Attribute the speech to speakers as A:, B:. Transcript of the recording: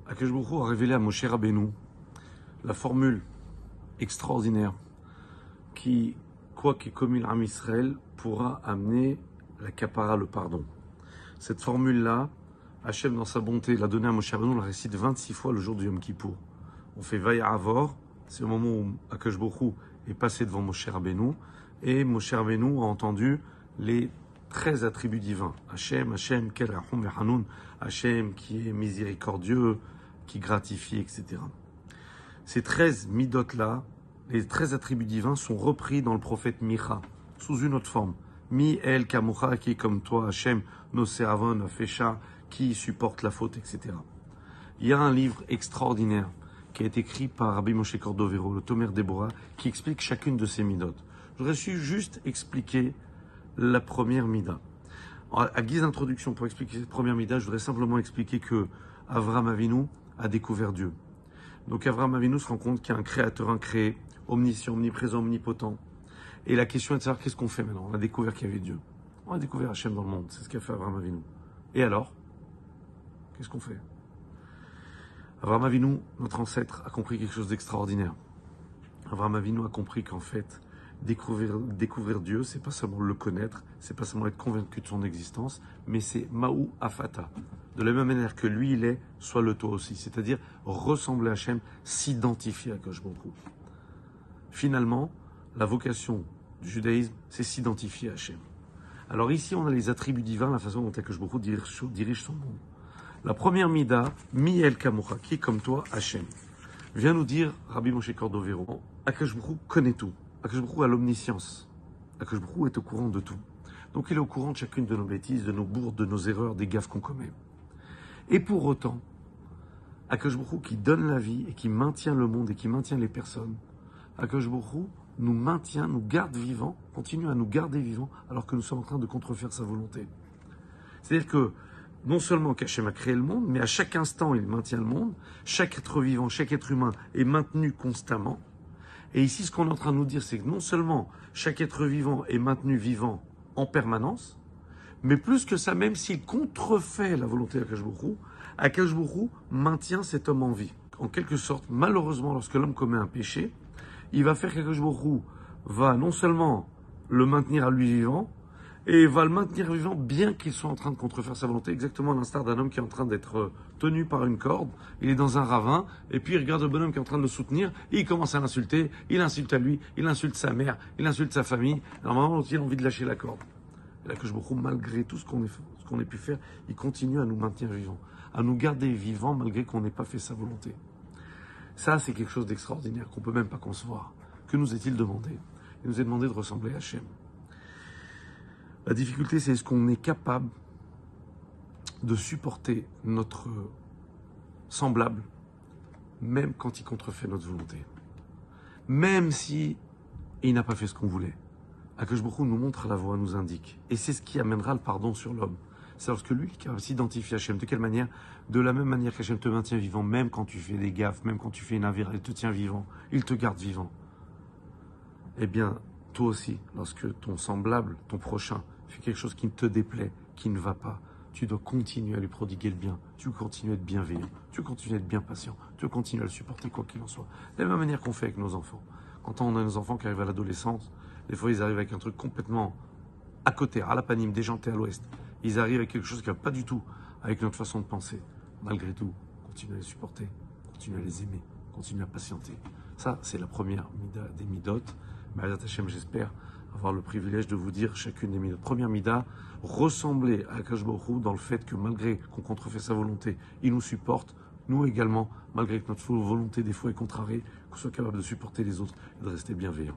A: Akadosh Baruch Hu a révélé à Moshe Rabbeinu la formule extraordinaire qui, quoi qu'ait commis l'âme Israël, pourra amener la kapara, le pardon. Cette formule-là, Hachem, dans sa bonté, l'a donnée à Moshe Rabbeinu, la récite 26 fois le jour du Yom Kippour. On fait Vaya Avor, c'est le moment où Akadosh Baruch Hu est passé devant Moshe Rabbeinu, et Moshe Rabbeinu a entendu les 13 attributs divins. Hachem, Hachem, Kel Rahum Vehanoun, Hachem qui est miséricordieux, qui gratifie, etc. Ces 13 midot-là, les 13 attributs divins sont repris dans le prophète Micha, sous une autre forme. Mi El Kamocha, qui est comme toi, Hachem, Noseavon, Afesha, qui supporte la faute, etc. Il y a un livre extraordinaire qui a été écrit par Rabbi Moshe Cordovero, le Tomer Déborah, qui explique chacune de ces midot. Je voudrais juste expliquer la première mida. À guise d'introduction, pour expliquer cette première mida, je voudrais simplement expliquer que Avraham Avinu a découvert Dieu. Donc Avraham Avinu se rend compte qu'il y a un créateur incréé, omniscient, omniprésent, omnipotent. Et la question est de savoir qu'est-ce qu'on fait maintenant. On a découvert qu'il y avait Dieu. On a découvert Hachem dans le monde. C'est ce qu'a fait Avraham Avinu. Et alors, qu'est-ce qu'on fait? Avraham Avinu, notre ancêtre, a compris quelque chose d'extraordinaire. Avraham Avinu a compris qu'en fait, découvrir Dieu, c'est pas seulement le connaître, c'est pas seulement être convaincu de son existence, mais c'est Ma'ou Afata. De la même manière que lui il est, sois le toi aussi. C'est-à-dire ressembler à Hachem, s'identifier à Akadosh Baruch Hu. Finalement, la vocation du judaïsme, c'est s'identifier à Hachem. Alors ici, on a les attributs divins, la façon dont Akadosh Baruch Hu dirige son monde. La première mida, Mi El Kamocha, qui est comme toi, Hachem, vient nous dire, Rabbi Moshe Cordovero, Akadosh Baruch Hu connaît tout. Akadosh Baruch Hu a l'omniscience. Akadosh Baruch Hu est au courant de tout. Donc il est au courant de chacune de nos bêtises, de nos bourdes, de nos erreurs, des gaffes qu'on commet. Et pour autant, Akadosh Baruch Hu qui donne la vie et qui maintient le monde et qui maintient les personnes, Akadosh Baruch Hu nous maintient, nous garde vivants, continue à nous garder vivants alors que nous sommes en train de contrefaire sa volonté. C'est-à-dire que non seulement qu'Hachem a créé le monde, mais à chaque instant il maintient le monde, chaque être vivant, chaque être humain est maintenu constamment. Et ici, ce qu'on est en train de nous dire, c'est que non seulement chaque être vivant est maintenu vivant en permanence, mais plus que ça, même s'il contrefait la volonté d'Akadosh Baruch Hu maintient cet homme en vie. En quelque sorte, malheureusement, lorsque l'homme commet un péché, il va faire qu'Akadosh Baruch Hu va non seulement le maintenir à lui vivant, et va le maintenir vivant bien qu'il soit en train de contrefaire sa volonté, exactement à l'instar d'un homme qui est en train d'être tenu par une corde, il est dans un ravin, et puis il regarde le bonhomme qui est en train de le soutenir, et il commence à l'insulter, il insulte à lui, il insulte sa mère, il insulte sa famille, normalement il a envie de lâcher la corde. Et là que je me trouve, malgré tout ce qu'on ait pu faire, il continue à nous maintenir vivants, à nous garder vivants malgré qu'on n'ait pas fait sa volonté. Ça, c'est quelque chose d'extraordinaire qu'on ne peut même pas concevoir. Que nous est-il demandé? Il nous est demandé de ressembler à Hachem. La difficulté, c'est est-ce qu'on est capable de supporter notre semblable, même quand il contrefait notre volonté. Même si il n'a pas fait ce qu'on voulait. Akadosh Baruch Hu nous montre la voie, nous indique. Et c'est ce qui amènera le pardon sur l'homme. C'est lorsque lui qui s'identifie à Hachem. De quelle manière? De la même manière qu'Hachem te maintient vivant, même quand tu fais des gaffes, même quand tu fais une avéra, il te tient vivant, il te garde vivant. Eh bien, toi aussi, lorsque ton semblable, ton prochain, fait quelque chose qui ne te déplaît, qui ne va pas, tu dois continuer à lui prodiguer le bien, tu dois continuer à être bienveillant, tu dois continuer à être bien patient, tu dois continuer à le supporter quoi qu'il en soit. De la même manière qu'on fait avec nos enfants. Quand on a nos enfants qui arrivent à l'adolescence, des fois ils arrivent avec un truc complètement à côté, à la panime, déjanté à l'ouest. Ils arrivent avec quelque chose qui ne va pas du tout avec notre façon de penser. Malgré tout, continuer à les supporter, continuer à les aimer, continuer à patienter. Ça, c'est la première mida des midot. Ma'adat Hashem, j'espère avoir le privilège de vous dire chacune des midot. Première mida, ressembler à Akadosh Baruch Hu dans le fait que malgré qu'on contrefait sa volonté, il nous supporte, nous également, malgré que notre volonté des fois est contrariée, qu'on soit capable de supporter les autres et de rester bienveillant.